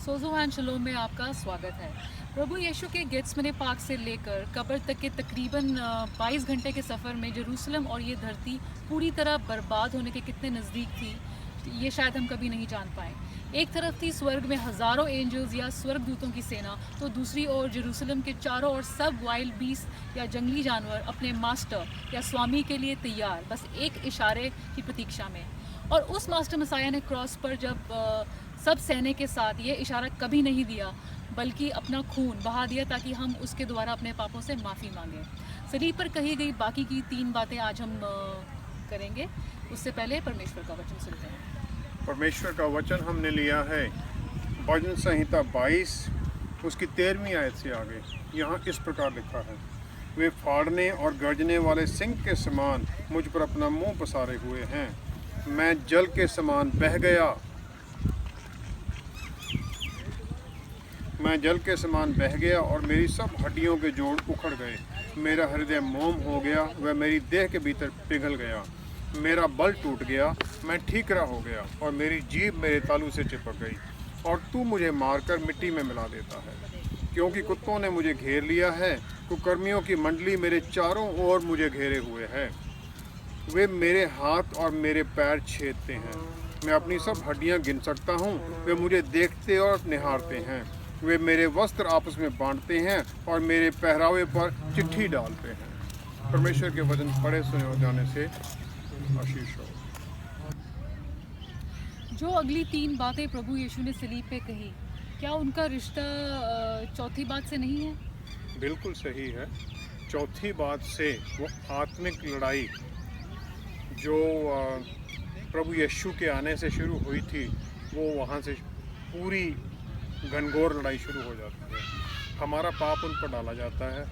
सोज़ो and शलोम में आपका स्वागत है। प्रभु यीशु के गेत्समने पार्क से लेकर कब्र तक के तकरीबन 22 घंटे के सफ़र में जेरूसलम और ये धरती पूरी तरह बर्बाद होने के कितने नज़दीक थी, ये शायद हम कभी नहीं जान पाए। एक तरफ थी स्वर्ग में हज़ारों एंजल्स या स्वर्गदूतों की सेना, तो दूसरी ओर जेरूसलम के चारों ओर सब वाइल्ड बीस्ट या जंगली जानवर अपने मास्टर या स्वामी के लिए तैयार, बस एक इशारे की प्रतीक्षा में। और उस मास्टर मसाया ने क्रॉस पर जब सब सहने के साथ ये इशारा कभी नहीं दिया, बल्कि अपना खून बहा दिया ताकि हम उसके द्वारा अपने पापों से माफ़ी मांगें। सलीब पर कही गई बाकी की 3 बातें आज हम करेंगे। उससे पहले परमेश्वर का वचन सुनते हैं। परमेश्वर का वचन हमने लिया है भजन संहिता 22 उसकी 13वीं आयत से आगे। यहाँ इस प्रकार लिखा है, वे फाड़ने और गर्जने वाले सिंह के समान मुझ पर अपना मुंह पसारे हुए हैं। मैं जल के समान बह गया, मैं जल के समान बह गया और मेरी सब हड्डियों के जोड़ उखड़ गए। मेरा हृदय मोम हो गया, वह मेरी देह के भीतर पिघल गया। मेरा बल टूट गया, मैं ठीकरा हो गया और मेरी जीभ मेरे तालू से चिपक गई। और तू मुझे मारकर मिट्टी में मिला देता है, क्योंकि कुत्तों ने मुझे घेर लिया है। कुकर्मियों की मंडली मेरे चारों ओर मुझे घेरे हुए है। वे मेरे हाथ और मेरे पैर छेदते हैं। मैं अपनी सब हड्डियां गिन सकता हूँ। वे मुझे देखते और निहारते हैं। वे मेरे वस्त्र आपस में बांटते हैं और मेरे पहरावे पर चिट्ठी डालते हैं। परमेश्वर के वचन पढ़े सुने हो जाने से आशीष हो। जो अगली 3 बातें प्रभु यीशु ने सलीब पे कही, क्या उनका रिश्ता चौथी बात से नहीं है? बिल्कुल सही है। चौथी बात से वो आत्मिक लड़ाई जो प्रभु यीशु के आने से शुरू हुई थी, वो वहाँ से पूरी घनघोर लड़ाई शुरू हो जाती है। हमारा पाप उन पर डाला जाता है,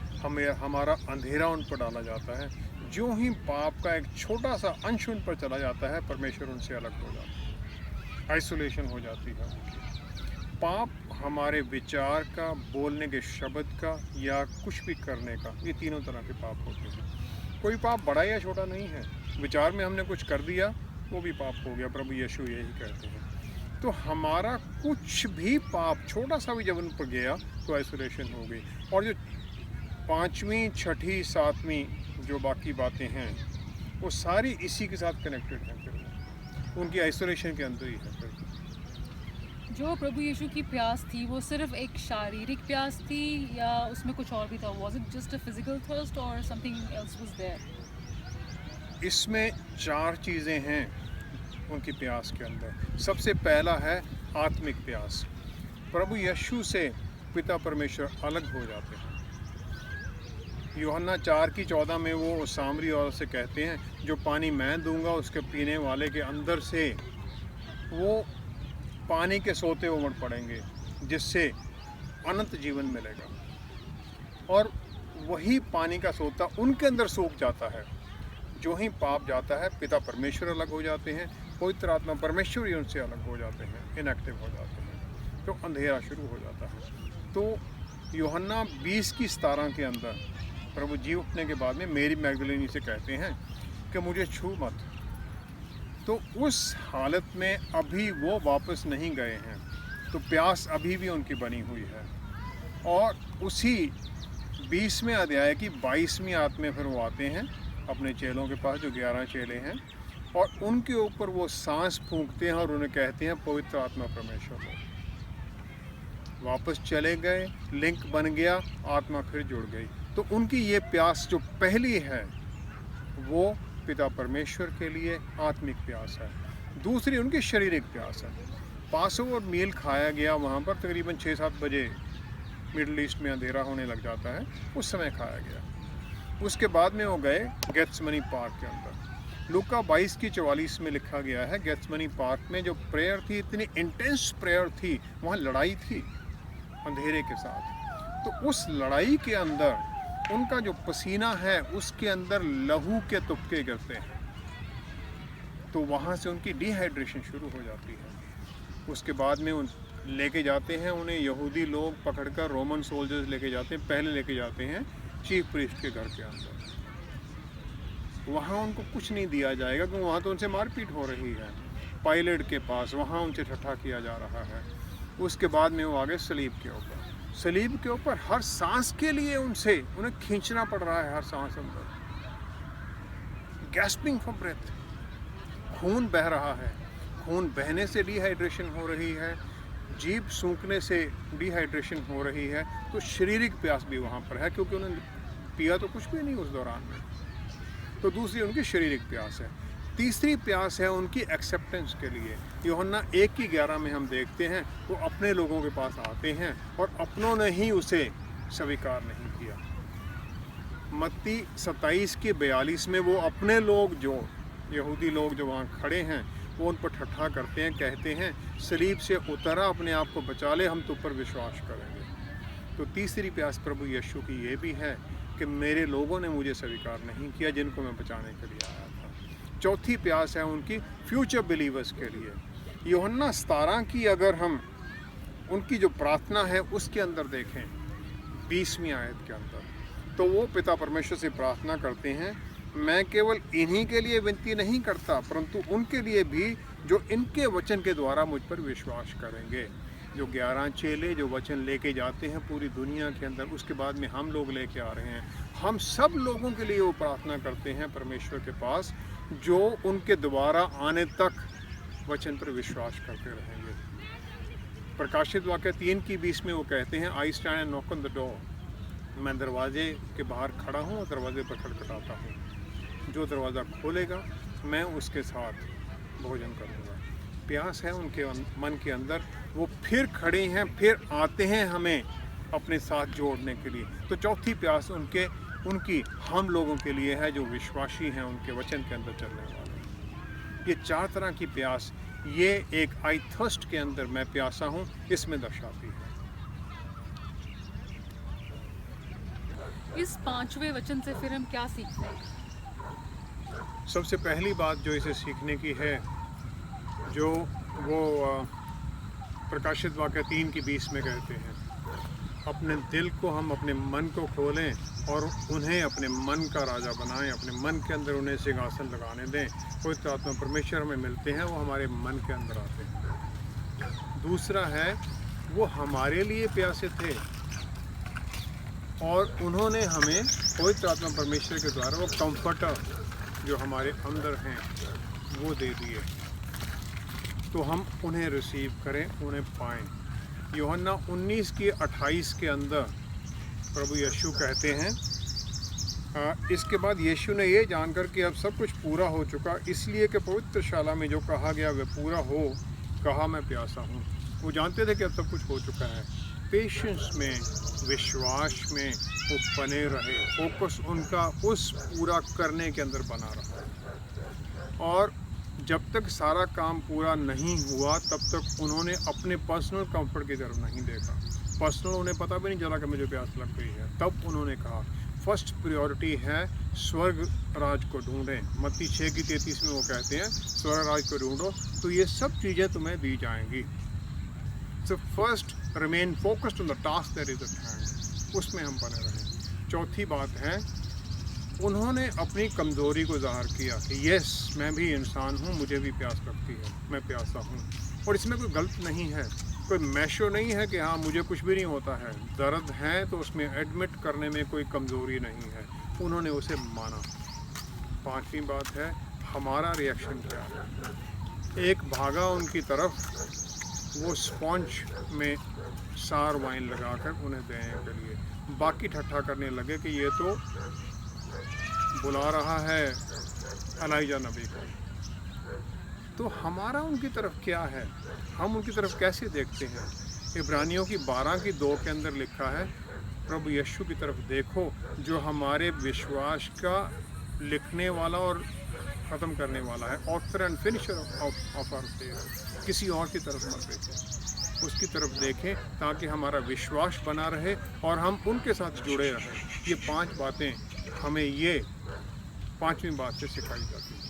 हमारा अंधेरा उन पर डाला जाता है। जो ही पाप का एक छोटा सा अंश उन पर चला जाता है, परमेश्वर उनसे अलग हो जाता है, आइसोलेशन हो जाती है उनकी। पाप हमारे विचार का, बोलने के शब्द का या कुछ भी करने का, ये तीनों तरह के पाप होते हैं। कोई पाप बड़ा या छोटा नहीं है। विचार में हमने कुछ कर दिया, वो भी पाप हो गया। प्रभु यीशु यही कहते हैं। तो हमारा कुछ भी पाप छोटा सा भी जब उन पर गया तो आइसोलेशन हो गई। और जो 5वीं, 6ठी, 7वीं जो बाकी बातें हैं, वो सारी इसी के साथ कनेक्टेड हैं। फिर उनकी आइसोलेशन के अंदर ही है। फिर जो प्रभु यीशु की प्यास थी, वो सिर्फ एक शारीरिक प्यास थी या उसमें कुछ और भी था? Was it just a physical thirst और समथिंग एल्स वाज देयर? इसमें 4 चीज़ें हैं उनकी प्यास के अंदर। सबसे पहला है आत्मिक प्यास। प्रभु यीशु से पिता परमेश्वर अलग हो जाते हैं। यूहन्ना 4:14 में वो उस सामरी औरत से कहते हैं, जो पानी मैं दूंगा उसके पीने वाले के अंदर से वो पानी के सोते उमड़ पड़ेंगे, जिससे अनंत जीवन मिलेगा। और वही पानी का सोता उनके अंदर सूख जाता है। जो ही पाप जाता है, पिता परमेश्वर अलग हो जाते हैं, पवित्र आत्मा परमेश्वर ही उनसे अलग हो जाते हैं, इनएक्टिव हो जाते हैं, तो अंधेरा शुरू हो जाता है। तो यूहन्ना 20:17 के अंदर प्रभु जी उठने के बाद में मेरी मैगदलीनी से कहते हैं कि मुझे छू मत। तो उस हालत में अभी वो वापस नहीं गए हैं, तो प्यास अभी भी उनकी बनी हुई है। और उसी 20वें अध्याय की 22वीं आयत में फिर वो आते हैं अपने चेलों के पास, जो 11 चेले हैं, और उनके ऊपर वो सांस फूंकते हैं और उन्हें कहते हैं पवित्र आत्मा परमेश्वर हो। वापस चले गए, लिंक बन गया, आत्मा फिर जुड़ गई। तो उनकी ये प्यास जो पहली है, वो पिता परमेश्वर के लिए आत्मिक प्यास है। दूसरी उनकी शारीरिक प्यास है। पासोवर मील खाया गया, वहाँ पर तकरीबन 6-7 बजे मिडल ईस्ट में अंधेरा होने लग जाता है, उस समय खाया गया। उसके बाद में वो गए गेत्समनी पार्क के अंदर। लूका 22:44 में लिखा गया है, गेत्समनी पार्क में जो प्रेयर थी, इतनी इंटेंस प्रेयर थी, वहाँ लड़ाई थी अंधेरे के साथ। तो उस लड़ाई के अंदर उनका जो पसीना है, उसके अंदर लहू के तुपके गिरते हैं। तो वहाँ से उनकी डिहाइड्रेशन शुरू हो जाती है। उसके बाद में उन लेके जाते हैं उन्हें यहूदी लोग पकड़कर, रोमन सोल्जर्स लेके जाते हैं, पहले लेके जाते हैं चीफ प्रीस्ट के घर के अंदर। वहाँ उनको कुछ नहीं दिया जाएगा, क्योंकि वहाँ तो उनसे मारपीट हो रही है। पायलट के पास वहाँ उनसे ठट्ठा किया जा रहा है। उसके बाद में वो आगे सलीब के ऊपर, सलीब के ऊपर हर सांस के लिए उन्हें खींचना पड़ रहा है, हर सांस अंदर, गैस्पिंग फॉर ब्रेथ, खून बह रहा है, खून बहने से डिहाइड्रेशन हो रही है, जीभ सूखने से डिहाइड्रेशन हो रही है, तो शारीरिक प्यास भी वहाँ पर है, क्योंकि उन्होंने पिया तो कुछ भी नहीं उस दौरान में। तो दूसरी उनकी शारीरिक प्यास है। तीसरी प्यास है उनकी एक्सेप्टेंस के लिए। यूहन्ना 1:11 में हम देखते हैं वो अपने लोगों के पास आते हैं और अपनों ने ही उसे स्वीकार नहीं किया। मत्ती 27:42 में वो अपने लोग, जो यहूदी लोग जो वहाँ खड़े हैं, वो उन पर ठट्ठा करते हैं, कहते हैं सलीब से उतरा, अपने आप को बचा ले, हम तुम पर विश्वास करेंगे। तो तीसरी प्यास प्रभु यीशु की ये भी है कि मेरे लोगों ने मुझे स्वीकार नहीं किया, जिनको मैं बचाने के लिए आया था। चौथी प्यास है उनकी फ्यूचर बिलीवर्स के लिए। यूहन्ना 17 की अगर हम उनकी जो प्रार्थना है उसके अंदर देखें, 20वीं आयत के अंदर, तो वो पिता परमेश्वर से प्रार्थना करते हैं, मैं केवल इन्हीं के लिए विनती नहीं करता, परंतु उनके लिए भी जो इनके वचन के द्वारा मुझ पर विश्वास करेंगे। जो 11 चेले जो वचन लेके जाते हैं पूरी दुनिया के अंदर, उसके बाद में हम लोग लेके आ रहे हैं, हम सब लोगों के लिए वो प्रार्थना करते हैं परमेश्वर के पास, जो उनके दोबारा आने तक वचन पर विश्वास करते रहेंगे। प्रकाशित वाक्य 3:20 में वो कहते हैं, I stand and knock on the door, मैं दरवाजे के बाहर खड़ा हूँ और दरवाजे पर खटखटाता हूँ, जो दरवाज़ा खोलेगा मैं उसके साथ भोजन करूँगा। प्यास है उनके मन के अंदर, वो फिर खड़े हैं, फिर आते हैं हमें अपने साथ जोड़ने के लिए। तो चौथी प्यास उनकी हम लोगों के लिए है जो विश्वासी हैं, उनके वचन के अंदर चलने वाले। ये 4 तरह की प्यास, ये एक आई थर्स्ट के अंदर मैं प्यासा हूँ, इसमें दर्शाती है। इस 5वें वचन से फिर हम क्या सीखते हैं? सबसे पहली बात जो इसे सीखने की है, जो वो प्रकाशित वाक्य 3:20 में कहते हैं, अपने दिल को हम अपने मन को खोलें और उन्हें अपने मन का राजा बनाएं, अपने मन के अंदर उन्हें सिंहासन लगाने दें। पवित्र आत्मा परमेश्वर में मिलते हैं, वो हमारे मन के अंदर आते हैं। दूसरा है, वो हमारे लिए प्यासे थे और उन्होंने हमें पवित्र आत्मा परमेश्वर के द्वारा वो कंफर्टर जो हमारे अंदर हैं वो दे दिए, तो हम उन्हें रिसीव करें, उन्हें पाएं। यूहन्ना 19:28 के अंदर प्रभु यीशु कहते हैं, इसके बाद यीशु ने ये जानकर कि अब सब कुछ पूरा हो चुका, इसलिए कि पवित्र शाला में जो कहा गया वह पूरा हो, कहा मैं प्यासा हूँ। वो जानते थे कि अब सब कुछ हो चुका है। पेशेंस में, विश्वास में वो बने रहे, फोकस उनका उस पूरा करने के अंदर बना रहा। और जब तक सारा काम पूरा नहीं हुआ तब तक उन्होंने अपने पर्सनल कंफर्ट की तरफ नहीं देखा। पर्सनल उन्हें पता भी नहीं चला कि मुझे प्यास लग गई है। तब उन्होंने कहा फर्स्ट प्रायोरिटी है स्वर्ग राज को ढूंढें। मत्ती 6:33 में वो कहते हैं स्वर्ग राज को ढूंढो तो ये सब चीज़ें तुम्हें दी जाएंगी। So first remain focused on the task that is eight hand, उसमें हम बने रहें। चौथी बात है, उन्होंने अपनी कमज़ोरी को ज़ाहिर किया कि यस मैं भी इंसान हूँ, मुझे भी प्यास लगती है, मैं प्यासा हूँ। और इसमें कोई गलत नहीं है, कोई मैशो नहीं है कि हाँ मुझे कुछ भी नहीं होता है। दर्द है तो उसमें एडमिट करने में कोई कमज़ोरी नहीं है, उन्होंने उसे माना। पांचवी बात है, हमारा रिएक्शन क्या है। एक भागा उनकी तरफ, वो स्पॉन्ज में सार वाइन लगाकर उन्हें देने के लिए, बाकी ठट्ठा करने लगे कि ये तो बुला रहा है एलाइजा नबी को। तो हमारा उनकी तरफ क्या है, हम उनकी तरफ कैसे देखते हैं। इब्रानियों की 12:2 के अंदर लिखा है, प्रभु यीशु की तरफ देखो जो हमारे विश्वास का लिखने वाला और ख़त्म करने वाला है, author and finisher of our faith. किसी और की तरफ मत देखें, उसकी तरफ देखें ताकि हमारा विश्वास बना रहे और हम उनके साथ जुड़े रहें। ये 5 बातें हमें ये 5वीं बात से सिखाई जाती है।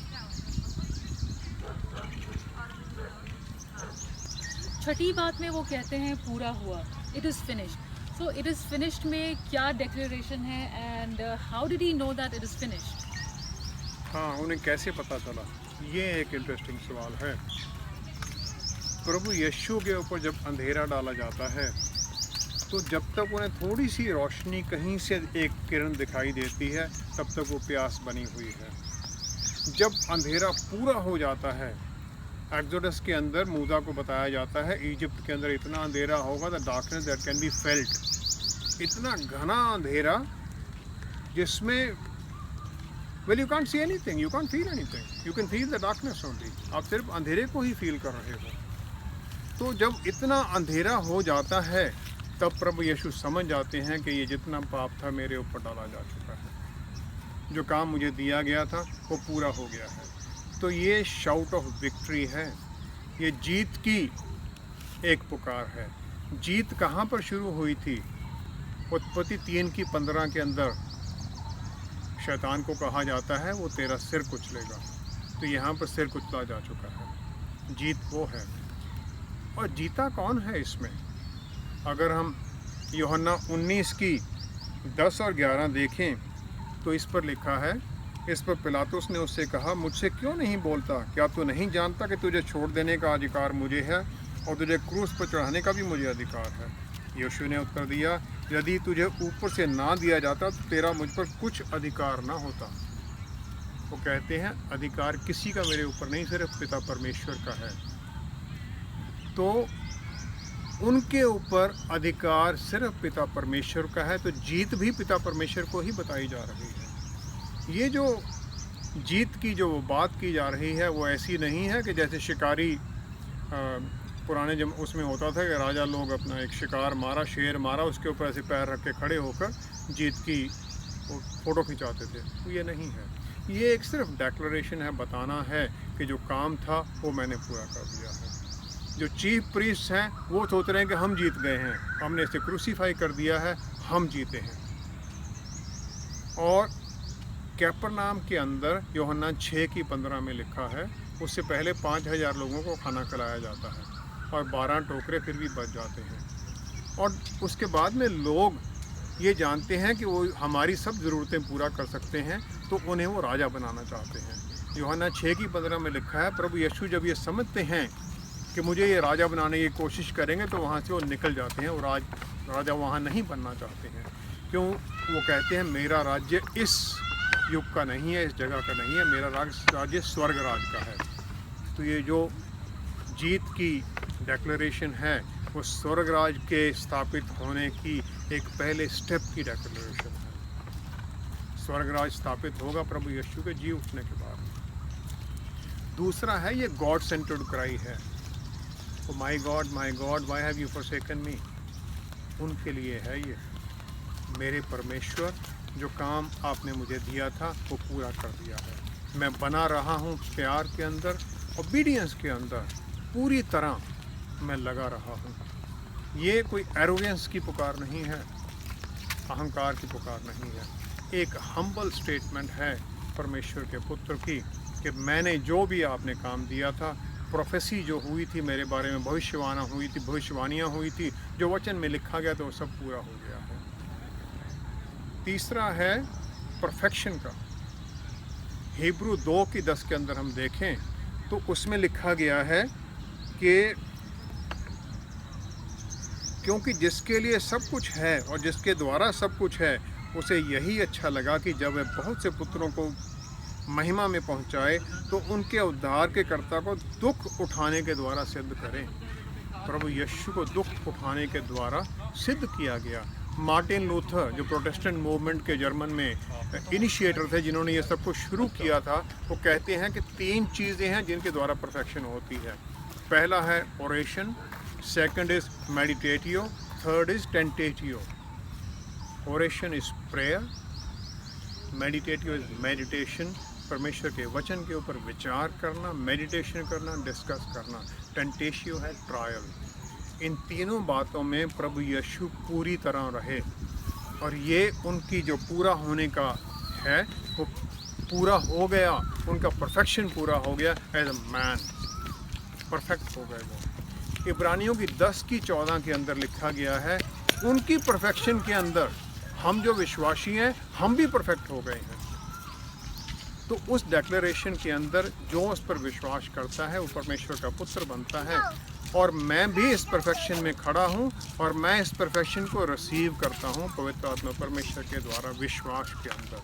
छठी बात में वो कहते हैं पूरा हुआ, it is finished. So it is finished में क्या डिक्लेरेशन है and how did he know that it is finished? हाँ, उन्हें कैसे पता चला, ये एक इंटरेस्टिंग सवाल है। प्रभु यीशु के ऊपर जब अंधेरा डाला जाता है तो जब तक उन्हें थोड़ी सी रोशनी कहीं से एक किरण दिखाई देती है तब तक वो प्यास बनी हुई है। जब अंधेरा पूरा हो जाता है, एक्सोडस के अंदर मूसा को बताया जाता है इजिप्ट के अंदर इतना अंधेरा होगा, the darkness that can be felt, इतना घना अंधेरा जिसमें well you can't see anything, you can't feel anything, you can feel the darkness only, आप सिर्फ अंधेरे को ही फील कर रहे हो। तो जब इतना अंधेरा हो जाता है तब प्रभु यीशु समझ जाते हैं कि ये जितना पाप था मेरे ऊपर डाला जा चुका है, जो काम मुझे दिया गया था वो पूरा हो गया है। तो ये शाउट ऑफ विक्ट्री है, ये जीत की एक पुकार है। जीत कहाँ पर शुरू हुई थी? उत्पत्ति 3:15 के अंदर शैतान को कहा जाता है वो तेरा सिर कुचलेगा। तो यहाँ पर सिर कुचला जा चुका है, जीत वो है। और जीता कौन है इसमें? अगर हम यूहन्ना 19:10 और 11 देखें तो इस पर लिखा है, इस पर पिलातुस ने उससे कहा, मुझसे क्यों नहीं बोलता? क्या तू नहीं जानता कि तुझे छोड़ देने का अधिकार मुझे है और तुझे क्रूस पर चढ़ाने का भी मुझे अधिकार है? यीशु ने उत्तर दिया, यदि तुझे ऊपर से ना दिया जाता तो तेरा मुझ पर कुछ अधिकार ना होता। वो कहते हैं अधिकार किसी का मेरे ऊपर नहीं, सिर्फ पिता परमेश्वर का है। तो उनके ऊपर अधिकार सिर्फ पिता परमेश्वर का है, तो जीत भी पिता परमेश्वर को ही बताई जा रही है। ये जो जीत की जो बात की जा रही है वो ऐसी नहीं है कि जैसे शिकारी पुराने जब उसमें होता था कि राजा लोग अपना एक शिकार मारा, शेर मारा, उसके ऊपर ऐसे पैर रख के खड़े होकर जीत की फ़ोटो खिंचाते थे। तो ये नहीं है, ये एक सिर्फ डेक्लरेशन है, बताना है कि जो काम था वो मैंने पूरा कर दिया है। जो चीफ प्रीस्ट हैं वो सोच रहे हैं कि हम जीत गए हैं, हमने इसे क्रूसीफाई कर दिया है, हम जीते हैं। और कैपरनाम के अंदर यूहन्ना 6:15 में लिखा है, उससे पहले 5000 लोगों को खाना खिलाया जाता है और 12 टोकरे फिर भी बच जाते हैं। और उसके बाद में लोग ये जानते हैं कि वो हमारी सब ज़रूरतें पूरा कर सकते हैं, तो उन्हें वो राजा बनाना चाहते हैं। यूहन्ना 6:15 में लिखा है, प्रभु यीशु जब ये समझते हैं कि मुझे ये राजा बनाने की कोशिश करेंगे तो वहाँ से वो निकल जाते हैं, वो राजा वहाँ नहीं बनना चाहते हैं। क्यों? वो कहते हैं मेरा राज्य इस युग का नहीं है, इस जगह का नहीं है, मेरा राज्य स्वर्ग राज का है। तो ये जो जीत की डेक्लरेशन है वो स्वर्ग राज के स्थापित होने की एक पहले स्टेप की डेक्लरेशन है। स्वर्ग राज स्थापित होगा प्रभु यीशु के जी उठने के बाद। दूसरा है ये गॉड सेंटर्ड क्राई है, my God why have you forsaken me. उनके लिए है ये, मेरे परमेश्वर जो काम आपने मुझे दिया था वो पूरा कर दिया है। मैं बना रहा हूँ प्यार के अंदर, ओबीडियंस के अंदर पूरी तरह मैं लगा रहा हूँ। ये कोई एरोगेंस की पुकार नहीं है, अहंकार की पुकार नहीं है, एक हम्बल स्टेटमेंट है परमेश्वर के पुत्र की कि मैंने जो भी आपने काम दिया था, प्रोफेसी जो हुई थी मेरे बारे में, भविष्यवाणियाँ हुई थी, जो वचन में लिखा गया था वो सब पूरा हो गया है। तीसरा है परफेक्शन का। हिब्रू 2:10 के अंदर हम देखें तो उसमें लिखा गया है कि क्योंकि जिसके लिए सब कुछ है और जिसके द्वारा सब कुछ है, उसे यही अच्छा लगा कि जब वह बहुत से पुत्रों को महिमा में पहुंचाए तो उनके उद्धार के कर्ता को दुख उठाने के द्वारा सिद्ध करें। प्रभु यीशु को दुख उठाने के द्वारा सिद्ध किया गया। मार्टिन लूथर जो प्रोटेस्टेंट मूवमेंट के जर्मन में इनिशिएटर थे, जिन्होंने ये सब कुछ शुरू किया था, वो कहते हैं कि 3 चीज़ें हैं जिनके द्वारा परफेक्शन होती है। पहला है oration, second is meditatio, third is tentatio. Oration is prayer, meditatio is meditation, परमेश्वर के वचन के ऊपर विचार करना, मेडिटेशन करना, डिस्कस करना। टेंटेशियो है ट्रायल। इन तीनों बातों में प्रभु यीशु पूरी तरह रहे और ये उनकी जो पूरा होने का है वो पूरा हो गया, उनका परफेक्शन पूरा हो गया। एज अ मैन परफेक्ट हो गए वो। इब्रानियों की 10:14 के अंदर लिखा गया है, उनकी परफेक्शन के अंदर हम जो विश्वासी हैं हम भी परफेक्ट हो गए हैं। तो उस डेक्लरेशन के अंदर जो उस पर विश्वास करता है वो परमेश्वर का पुत्र बनता है और मैं भी इस परफेक्शन में खड़ा हूँ और मैं इस परफेक्शन को रिसीव करता हूँ पवित्र आत्मा परमेश्वर के द्वारा विश्वास के अंदर।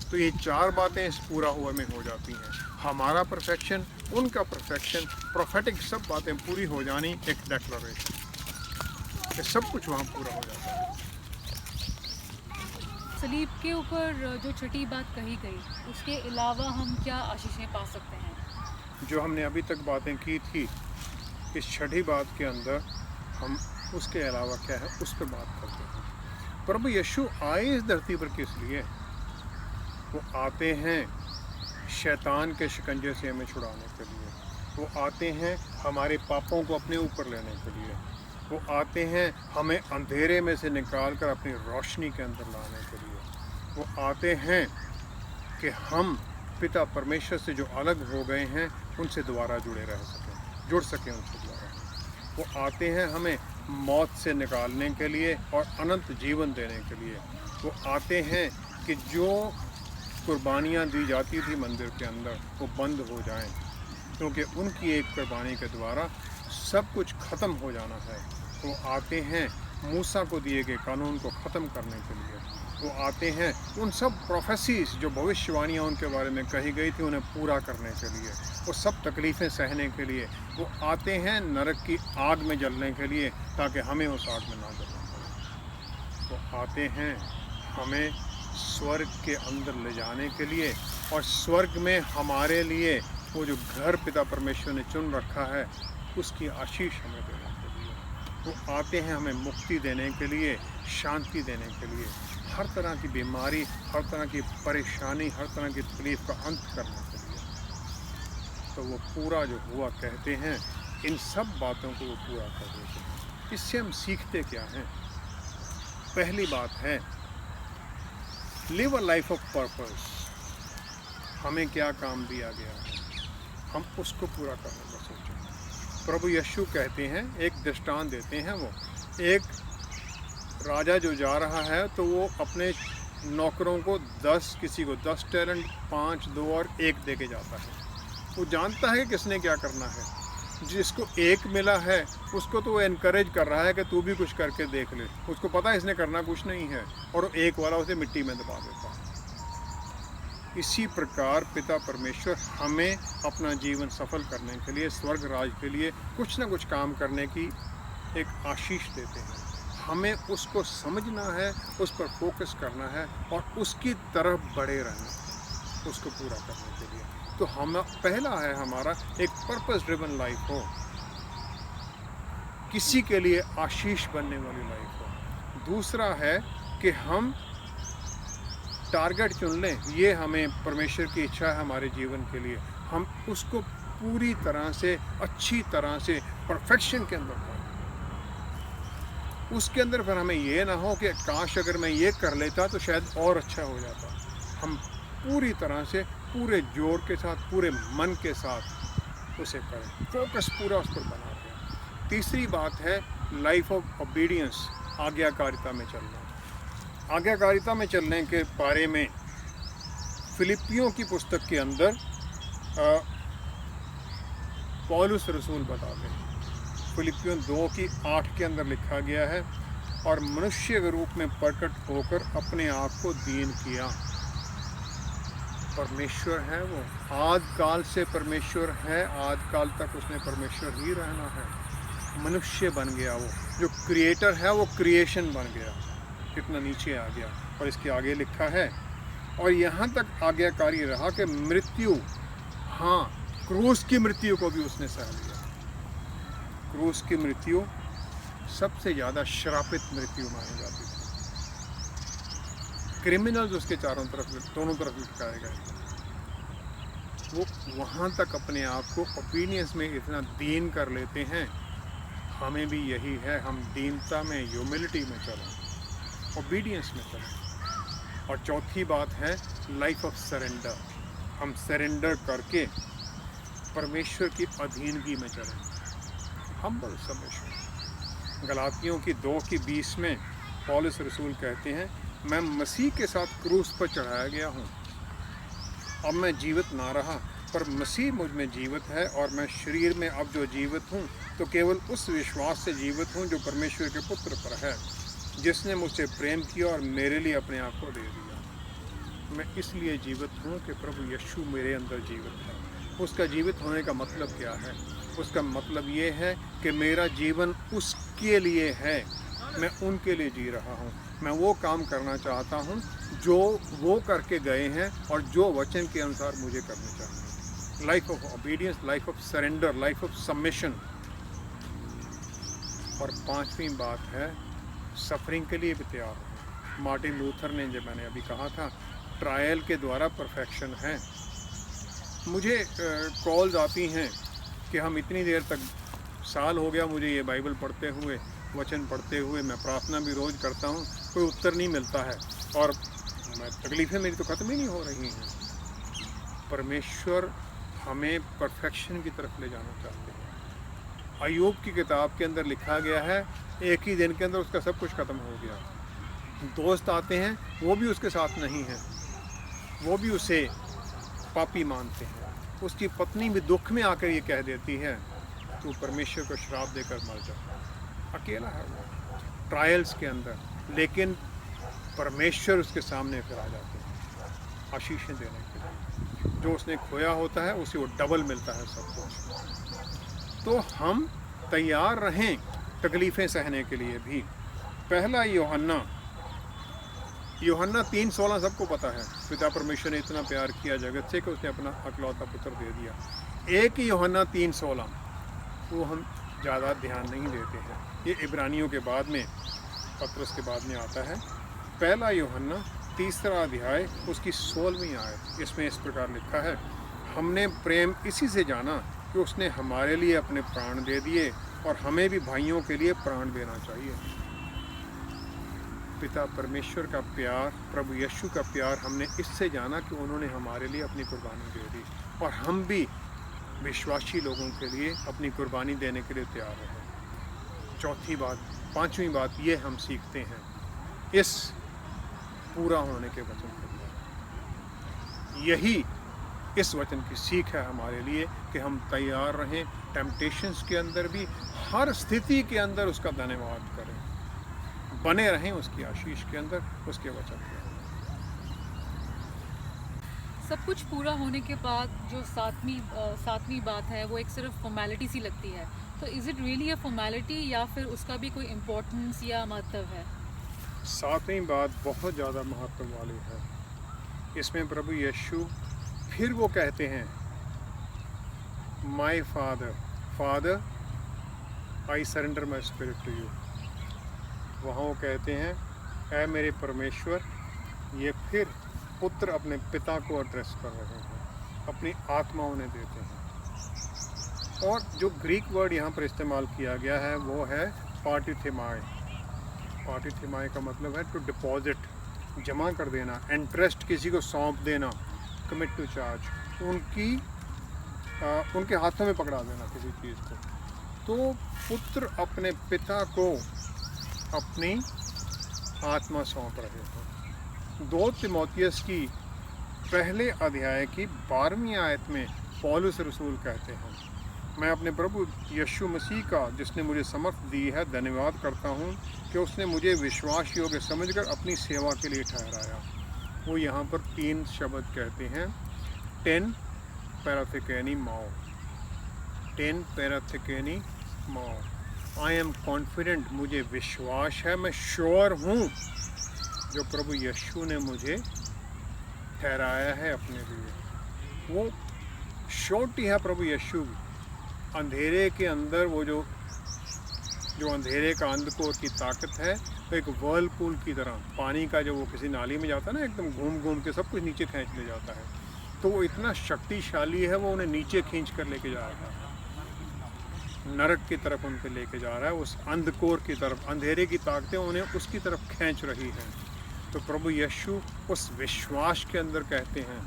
तो ये चार बातें इस पूरा हुआ में हो जाती हैं। हमारा परफेक्शन, उनका परफेक्शन, प्रोफेटिक सब बातें पूरी हो जानी, एक डेक्लरेशन, ये सब कुछ वहाँ पूरा हो जाता है। सलीब के ऊपर जो छठी बात कही गई, उसके अलावा हम क्या आशीषें पा सकते हैं? जो हमने अभी तक बातें की थी, इस छठी बात के अंदर हम उसके अलावा क्या है उस पर बात करते हैं। प्रभु यीशु आए इस धरती पर किस लिए? वो आते हैं शैतान के शिकंजे से हमें छुड़ाने के लिए। वो आते हैं हमारे पापों को अपने ऊपर लेने के लिए। वो आते हैं हमें अंधेरे में से निकाल कर अपनी रोशनी के अंदर लाने के लिए। वो आते हैं कि हम पिता परमेश्वर से जो अलग हो गए हैं उनसे दोबारा जुड़ सकें उनसे दोबारा। वो आते हैं हमें मौत से निकालने के लिए और अनंत जीवन देने के लिए। वो आते हैं कि जो कुर्बानियाँ दी जाती थी मंदिर के अंदर वो बंद हो जाएं, क्योंकि उनकी एक कुर्बानी के द्वारा सब कुछ ख़त्म हो जाना है। वो आते हैं मूसा को दिए गए कानून को ख़त्म करने के लिए। वो आते हैं उन सब प्रोफेसीज जो भविष्यवाणियाँ उनके बारे में कही गई थी उन्हें पूरा करने के लिए, वो सब तकलीफ़ें सहने के लिए। वो आते हैं नरक की आग में जलने के लिए ताकि हमें उस आग में ना जलना पड़े। वो आते हैं हमें स्वर्ग के अंदर ले जाने के लिए और स्वर्ग में हमारे लिए वो जो घर पिता परमेश्वर ने चुन रखा है उसकी आशीष हमें देने के लिए। वो आते हैं हमें मुक्ति देने के लिए, शांति देने के लिए, हर तरह की बीमारी, हर तरह की परेशानी, हर तरह की तकलीफ़ का अंत करने के लिए। तो वो पूरा जो हुआ कहते हैं, इन सब बातों को वो पूरा कर देते हैं। इससे हम सीखते क्या हैं? पहली बात है live a life of purpose. हमें क्या काम दिया गया है, हम उसको पूरा करने का सोचें। प्रभु यीशु कहते हैं, एक दृष्टांत देते हैं, वो एक राजा जो जा रहा है तो वो अपने नौकरों को 10, किसी को 10 टैलेंट, 5, 2 और 1 दे के जाता है। वो जानता है कि किसने क्या करना है। जिसको 1 मिला है उसको तो वो इनकरेज कर रहा है कि तू भी कुछ करके देख ले। उसको पता है इसने करना कुछ नहीं है और वो 1 वाला उसे मिट्टी में दबा देता है। इसी प्रकार पिता परमेश्वर हमें अपना जीवन सफल करने के लिए, स्वर्ग राज के लिए कुछ ना कुछ काम करने की एक आशीष देते हैं। हमें उसको समझना है, उस पर फोकस करना है और उसकी तरफ बढ़े रहना है उसको पूरा करने के लिए। तो हम पहला है हमारा एक पर्पस ड्रिवन लाइफ हो, किसी के लिए आशीष बनने वाली लाइफ हो। दूसरा है कि हम टारगेट चुन लें, ये हमें परमेश्वर की इच्छा है हमारे जीवन के लिए, हम उसको पूरी तरह से, अच्छी तरह से, परफेक्शन के अंदर करें। उसके अंदर फिर हमें ये ना हो कि काश अगर मैं ये कर लेता तो शायद और अच्छा हो जाता। हम पूरी तरह से, पूरे जोर के साथ, पूरे मन के साथ उसे करें, फोकस पूरा उस पर बना दें। तीसरी बात है लाइफ ऑफ ओबीडियंस, आज्ञाकारिता में चलना। आज्ञाकारिता में चलने के बारे में फिलिपियों की पुस्तक के अंदर पौलुस रसूल बताते हैं। फिलिपियों 2:8 के अंदर लिखा गया है, और मनुष्य के रूप में प्रकट होकर अपने आप को दीन किया। परमेश्वर है वो, आद काल से परमेश्वर है, आद काल तक उसने परमेश्वर ही रहना है। मनुष्य बन गया, वो जो क्रिएटर है वो क्रिएशन बन गया, कितना नीचे आ गया। और इसके आगे लिखा है, और यहाँ तक आज्ञाकारी रहा कि मृत्यु, हाँ क्रूस की मृत्यु को भी उसने सह लिया। क्रूस की मृत्यु सबसे ज़्यादा श्रापित मृत्यु मानी जाती थी। क्रिमिनल्स उसके चारों तरफ, दोनों तरफ लटकाए गए। वो वहाँ तक अपने आप को ओबीडियंस में इतना दीन कर लेते हैं। हमें भी यही है, हम दीनता में, ह्यूमिलिटी में चलें, ओबीडियंस में चलें। और चौथी बात है लाइफ ऑफ सरेंडर, हम सरेंडर करके परमेश्वर की अधीनगी में चलें, हम्बल सबमिशन। गलातियों की 2:20 में पौलुस रसूल कहते हैं, मैं मसीह के साथ क्रूस पर चढ़ाया गया हूँ, अब मैं जीवित ना रहा पर मसीह मुझ में जीवित है और मैं शरीर में अब जो जीवित हूँ तो केवल उस विश्वास से जीवित हूँ जो परमेश्वर के पुत्र पर है, जिसने मुझसे प्रेम किया और मेरे लिए अपने आप को दे दिया। मैं इसलिए जीवित हूँ कि प्रभु यीशु मेरे अंदर जीवित है। उसका जीवित होने का मतलब क्या है? उसका मतलब ये है कि मेरा जीवन उसके लिए है, मैं उनके लिए जी रहा हूँ। मैं वो काम करना चाहता हूँ जो वो करके गए हैं और जो वचन के अनुसार मुझे करने चाहिए। Life of obedience, life of surrender, life of submission. और पांचवी बात है, सफरिंग के लिए भी तैयार हो। मार्टिन लूथर ने, जब मैंने अभी कहा था, ट्रायल के द्वारा परफेक्शन है। मुझे कॉल्स आती हैं कि हम इतनी देर तक, साल हो गया मुझे ये बाइबल पढ़ते हुए, वचन पढ़ते हुए, मैं प्रार्थना भी रोज़ करता हूँ, कोई उत्तर नहीं मिलता है और तकलीफ़ें मेरी तो ख़त्म ही नहीं हो रही हैं। परमेश्वर हमें परफेक्शन की तरफ ले जाना चाहते हैं। अय्यूब की किताब के अंदर लिखा गया है, एक ही दिन के अंदर उसका सब कुछ ख़त्म हो गया। दोस्त आते हैं, वो भी उसके साथ नहीं हैं, वो भी उसे पापी मानते हैं। उसकी पत्नी भी दुख में आकर ये कह देती है, तू परमेश्वर को श्राप देकर मर जा। अकेला है वो ट्रायल्स के अंदर, लेकिन परमेश्वर उसके सामने फिर आ जाते हैं आशीषें देने के लिए। जो उसने खोया होता है उसे वो डबल मिलता है सब कुछ। तो हम तैयार रहें तकलीफ़ें सहने के लिए भी। पहला यूहन्ना 3:16 सबको पता है, पिता परमेश्वर ने इतना प्यार किया जगत से कि उसने अपना अकलौता पुत्र दे दिया। एक यूहन्ना 3:16 वो हम ज़्यादा ध्यान नहीं देते हैं। ये इब्रानियों के बाद में, पत्रस के बाद में आता है। पहला यूहन्ना 3 अध्याय उसकी 16वीं आयत, इसमें इस प्रकार लिखा है, हमने प्रेम इसी से जाना कि उसने हमारे लिए अपने प्राण दे दिए और हमें भी भाइयों के लिए प्राण देना चाहिए। पिता परमेश्वर का प्यार, प्रभु यीशु का प्यार हमने इससे जाना कि उन्होंने हमारे लिए अपनी कुर्बानी दे दी और हम भी विश्वासी लोगों के लिए अपनी कुर्बानी देने के लिए तैयार हैं। पांचवी बात ये हम सीखते हैं इस पूरा होने के वचन के द्वारा। यही इस वचन की सीख है हमारे लिए कि हम तैयार रहें, टेम्पटेशंस के अंदर भी, हर स्थिति के अंदर उसका धन्यवाद करें, बने रहें उसकी आशीष के अंदर, उसके वचन के अंदर। सब कुछ पूरा होने के बाद जो सातवीं बात है वो एक सिर्फ फॉर्मेलिटी सी लगती है। तो is it really a formality या फिर उसका भी कोई इम्पोर्टेंस या महत्व है? सातवीं बात बहुत ज़्यादा महत्व वाली है। इसमें प्रभु यीशु फिर वो कहते हैं, my father I surrender my spirit to you. वहाँ वो कहते हैं, ऐ मेरे परमेश्वर। ये फिर पुत्र अपने पिता को एड्रेस कर रहे हैं, अपनी आत्मा उन्हें देते हैं। और जो ग्रीक वर्ड यहाँ पर इस्तेमाल किया गया है वो है पार्टिथिमाई। पार्टिथिमाई का मतलब है टू डिपॉजिट, जमा कर देना, इंटरेस्ट किसी को सौंप देना, कमिट टू चार्ज, उनके हाथों में पकड़ा देना किसी चीज़ को। तो पुत्र अपने पिता को अपनी आत्मा सौंप रहे हैं। 2 तीमुथियुस की पहले अध्याय की 12वीं आयत में पौलुस रसूल कहते हैं, मैं अपने प्रभु यीशु मसीह का, जिसने मुझे समर्थ दी है, धन्यवाद करता हूँ कि उसने मुझे विश्वास योग्य समझकर अपनी सेवा के लिए ठहराया। वो यहाँ पर 3 शब्द कहते हैं, 10 पैराथिकेनी माओ, 10 पैराथिकेनी माओ। आई एम कॉन्फिडेंट, मुझे विश्वास है, मैं श्योर हूँ जो प्रभु यीशु ने मुझे ठहराया है अपने लिए। वो श्योरिटी है प्रभु यीशु। अंधेरे के अंदर वो जो अंधेरे का अंधकोर की ताकत है, तो एक वर्लपूल की तरह, पानी का जो वो किसी नाली में जाता है ना, एकदम घूम घूम के सब कुछ नीचे खींच ले जाता है, तो वो इतना शक्तिशाली है, वो उन्हें नीचे खींच कर लेके जा रहा है, नरक की तरफ उनके लेके जा रहा है, उस अंधकोर की तरफ। अंधेरे की ताकतें उन्हें उसकी तरफ खींच रही हैं। तो प्रभु यीशु उस विश्वास के अंदर कहते हैं,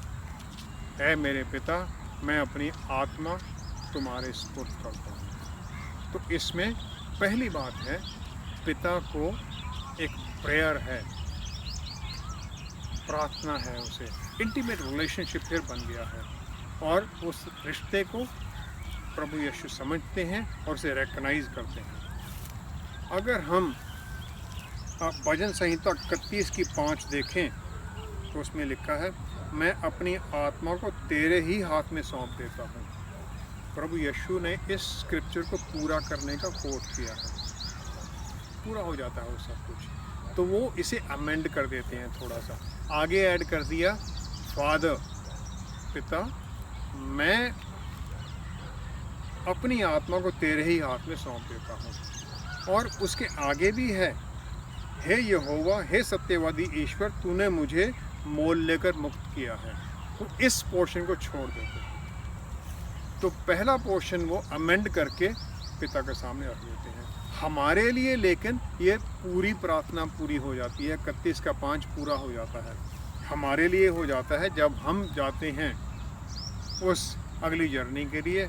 ऐ मेरे पिता, मैं अपनी आत्मा तुम्हारे सुपुर्द करता हूँ। तो इसमें पहली बात है, पिता को एक प्रेयर है, प्रार्थना है, उसे इंटीमेट रिलेशनशिप फिर बन गया है। और उस रिश्ते को प्रभु यीशु समझते हैं और उसे रिकॉग्नाइज करते हैं। अगर हम भजन संहिता 31 की 5 देखें तो उसमें लिखा है, मैं अपनी आत्मा को तेरे ही हाथ में सौंप देता हूँ। प्रभु यीशु ने इस स्क्रिप्चर को पूरा करने का कोट किया है, पूरा हो जाता है वो सब कुछ। तो वो इसे अमेंड कर देते हैं, थोड़ा सा आगे ऐड कर दिया, फादर पिता, मैं अपनी आत्मा को तेरे ही हाथ में सौंप देता हूँ। और उसके आगे भी है, हे यहोवा, हे सत्यवादी ईश्वर, तूने मुझे मोल लेकर मुक्त किया है। तो इस पोर्शन को छोड़ देते हैं। तो पहला पोर्शन वो अमेंड करके पिता के सामने रख देते हैं हमारे लिए, लेकिन ये पूरी प्रार्थना पूरी हो जाती है, 31 का 5 पूरा हो जाता है, हमारे लिए हो जाता है जब हम जाते हैं उस अगली जर्नी के लिए।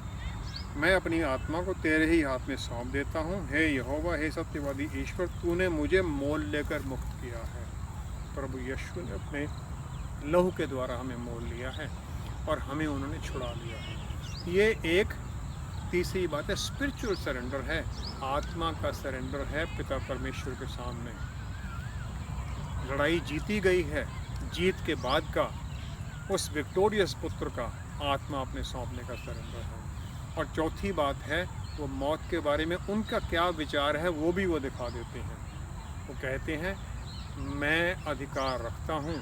मैं अपनी आत्मा को तेरे ही हाथ में सौंप देता हूँ, हे यहोवा, हे सत्यवादी ईश्वर, तूने मुझे मोल लेकर मुक्त किया है। प्रभु यीशु ने अपने लहू के द्वारा हमें मोल लिया है और हमें उन्होंने छुड़ा लिया है। ये एक तीसरी बात है, स्पिरिचुअल सरेंडर है, आत्मा का सरेंडर है पिता परमेश्वर के सामने। लड़ाई जीती गई है, जीत के बाद का उस विक्टोरियस पुत्र का आत्मा अपने सौंपने का सरेंडर है। और चौथी बात है, वो मौत के बारे में उनका क्या विचार है वो भी वो दिखा देते हैं। वो कहते हैं, मैं अधिकार रखता हूँ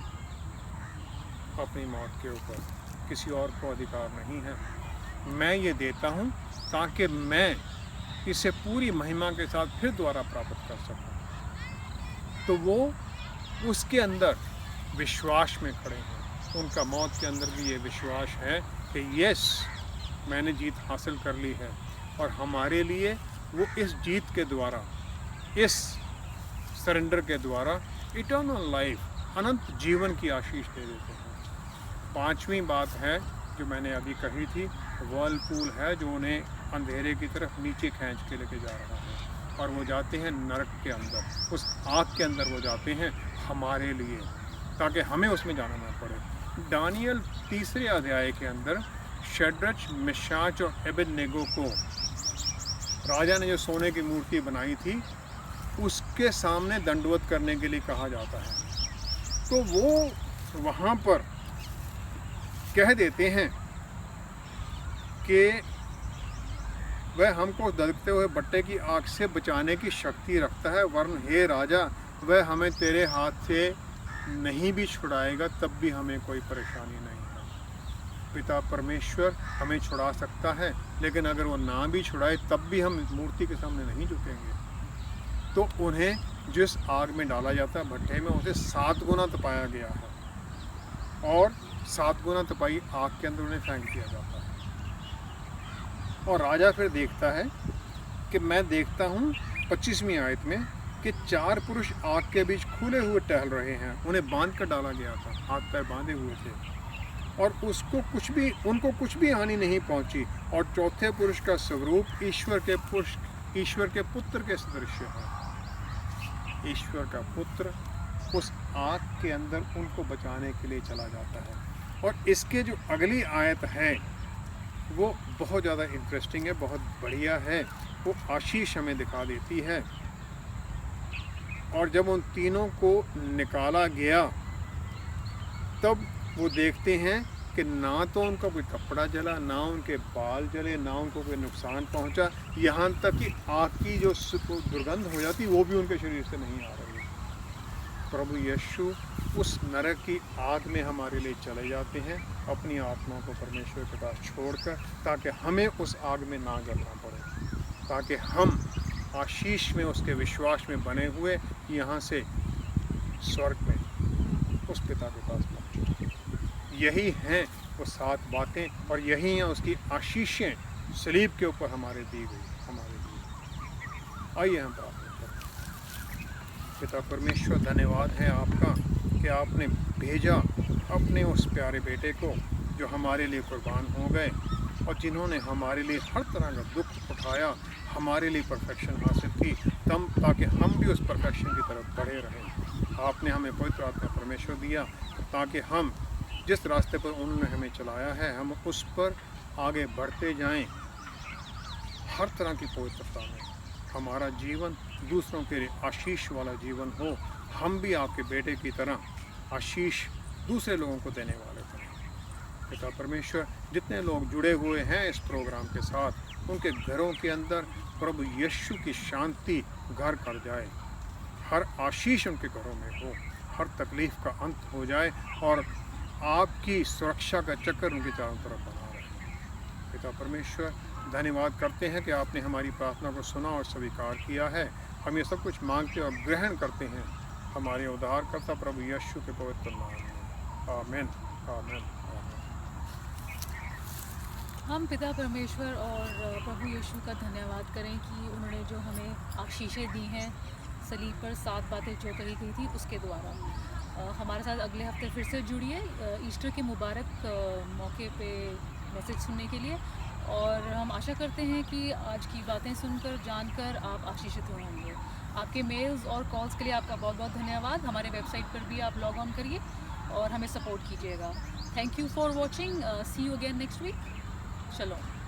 अपनी मौत के ऊपर, किसी और को अधिकार नहीं है, मैं ये देता हूँ ताकि मैं इसे पूरी महिमा के साथ फिर दोबारा प्राप्त कर सकूँ। तो वो उसके अंदर विश्वास में खड़े हैं, उनका मौत के अंदर भी ये विश्वास है कि यस, मैंने जीत हासिल कर ली है। और हमारे लिए वो इस जीत के द्वारा, इस सरेंडर के द्वारा इटर्नल लाइफ, अनंत जीवन की आशीष दे देते हैं। पांचवी बात है जो मैंने अभी कही थी, वर्लपूल है जो उन्हें अंधेरे की तरफ नीचे खींच के लेके जा रहा है और वो जाते हैं नरक के अंदर, उस आग के अंदर वो जाते हैं हमारे लिए, ताकि हमें उसमें जाना ना पड़े। दानियल 3 अध्याय के अंदर शड्रच, मिशाच और अबेदनेगो को राजा ने जो सोने की मूर्ति बनाई थी उसके सामने दंडवत करने के लिए कहा जाता है। तो वो वहाँ पर कह देते हैं कि वह हमको दलकते हुए भट्टे की आग से बचाने की शक्ति रखता है, वरन हे राजा, वह हमें तेरे हाथ से नहीं भी छुड़ाएगा तब भी हमें कोई परेशानी नहीं है। पिता परमेश्वर हमें छुड़ा सकता है, लेकिन अगर वो ना भी छुड़ाए तब भी हम मूर्ति के सामने नहीं झुकेंगे। तो उन्हें जिस आग में डाला जाता है भट्टे में, उसे 7 गुना तपाया गया है और 7 गुना तपाई आग के अंदर उन्हें फेंक दिया जाता है। और राजा फिर देखता है कि मैं देखता हूँ 25वीं आयत में कि 4 पुरुष आग के बीच खुले हुए टहल रहे हैं, उन्हें बांध कर डाला गया था, हाथ पैर बांधे हुए थे और उनको कुछ भी हानि नहीं पहुंची। और चौथे पुरुष का स्वरूप ईश्वर के पुत्र के सदृश है। ईश्वर का पुत्र उस आग के अंदर उनको बचाने के लिए चला जाता है। और इसके जो अगली आयत है वो बहुत ज़्यादा इंटरेस्टिंग है, बहुत बढ़िया है। वो आशीष हमें दिखा देती है। और जब उन तीनों को निकाला गया तब वो देखते हैं कि ना तो उनका कोई कपड़ा जला, ना उनके बाल जले, ना उनको कोई नुकसान पहुंचा, यहाँ तक कि आग की जो दुर्गंध हो जाती वो भी उनके शरीर से नहीं आ रही। प्रभु यीशु उस नरक की आग में हमारे लिए चले जाते हैं अपनी आत्मा को परमेश्वर के पास छोड़कर, ताकि हमें उस आग में ना जलना पड़े, ताकि हम आशीष में उसके विश्वास में बने हुए यहाँ से स्वर्ग में उस पिता के पास पहुँचे। यही हैं वो 7 बातें और यही हैं उसकी आशीषें सलीब के ऊपर हमारे दी गई हमारे लिए। आइए हम प्रार्थना करें। पिता परमेश्वर, धन्यवाद है आपका कि आपने भेजा अपने उस प्यारे बेटे को जो हमारे लिए कुर्बान हो गए और जिन्होंने हमारे लिए हर तरह का दुख उठाया, हमारे लिए परफेक्शन हासिल की, ताकि हम भी उस परफेक्शन की तरफ बढ़े रहें। आपने हमें पवित्र आत्मा परमेश्वर दिया ताकि हम जिस रास्ते पर उन्होंने हमें चलाया है हम उस पर आगे बढ़ते जाएं। हर तरह की पवित्रता में हमारा जीवन दूसरों के लिए आशीष वाला जीवन हो। हम भी आपके बेटे की तरह आशीष दूसरे लोगों को देने वाले बने। पिता परमेश्वर, जितने लोग जुड़े हुए हैं इस प्रोग्राम के साथ, उनके घरों के अंदर प्रभु यीशु की शांति घर कर जाए। हर आशीष उनके घरों में हो, हर तकलीफ़ का अंत हो जाए और आपकी सुरक्षा का चक्कर उनके चारों तरफ बना रहे। पिता परमेश्वर, धन्यवाद करते हैं कि आपने हमारी प्रार्थना को सुना और स्वीकार किया है। हम ये सब कुछ मांगते और ग्रहण करते हैं हमारे उद्धारकर्ता प्रभु यीशु के पवित्र नाम में। आमीन, आमीन, आमीन। हम पिता परमेश्वर और प्रभु यीशु का धन्यवाद करें कि उन्होंने जो हमें आशीषें दी हैं, सलीब पर 7 बातें जो कही गई थी उसके द्वारा। हमारे साथ अगले हफ्ते फिर से जुड़िए ईस्टर के मुबारक मौके पे मैसेज सुनने के लिए। और हम आशा करते हैं कि आज की बातें सुनकर जानकर आप आशीषित हुए होंगे। आपके मेल्स और कॉल्स के लिए आपका बहुत बहुत धन्यवाद। हमारे वेबसाइट पर भी आप लॉग ऑन करिए और हमें सपोर्ट कीजिएगा। Thank you for watching. See you again next week. Shalom.